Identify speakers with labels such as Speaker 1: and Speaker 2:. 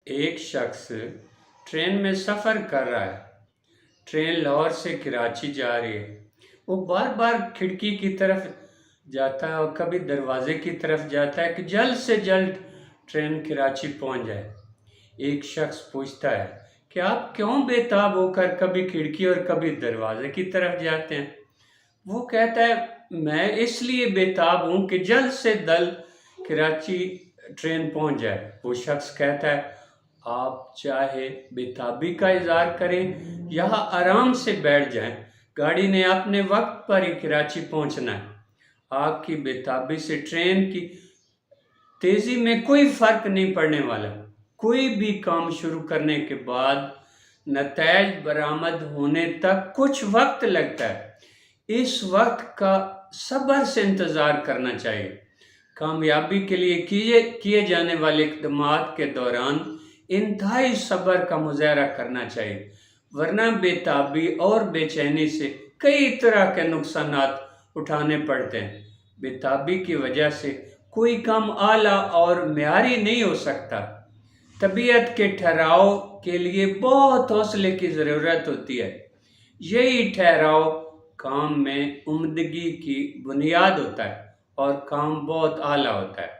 Speaker 1: ایک شخص ٹرین میں سفر کر رہا ہے۔ ٹرین لاہور سے کراچی جا رہی ہے۔ وہ بار بار کھڑکی کی طرف جاتا ہے اور کبھی دروازے کی طرف جاتا ہے کہ جلد سے جلد ٹرین کراچی پہنچ جائے۔ ایک شخص پوچھتا ہے کہ آپ کیوں بے تاب ہو کر کبھی کھڑکی اور کبھی دروازے کی طرف جاتے ہیں؟ وہ کہتا ہے میں اس لیے بے تاب ہوں کہ جلد سے جلد کراچی ٹرین پہنچ جائے۔ وہ شخص کہتا ہے آپ چاہے بے تابی کا اظہار کریں یا آرام سے بیٹھ جائیں، گاڑی نے اپنے وقت پر ہی کراچی پہنچنا ہے۔ آپ کی بے تابی سے ٹرین کی تیزی میں کوئی فرق نہیں پڑنے والا۔ کوئی بھی کام شروع کرنے کے بعد نتائج برآمد ہونے تک کچھ وقت لگتا ہے۔ اس وقت کا صبر سے انتظار کرنا چاہیے۔ کامیابی کے لیے کیے جانے والے اقدامات کے دوران انتہائی صبر کا مظاہرہ کرنا چاہیے، ورنہ بے تابی اور بے چینی سے کئی طرح کے نقصانات اٹھانے پڑتے ہیں۔ بے تابی کی وجہ سے کوئی کام اعلیٰ اور معیاری نہیں ہو سکتا۔ طبیعت کے ٹھہراؤ کے لیے بہت حوصلے کی ضرورت ہوتی ہے۔ یہی ٹھہراؤ کام میں عمدگی کی بنیاد ہوتا ہے اور کام بہت اعلیٰ ہوتا ہے۔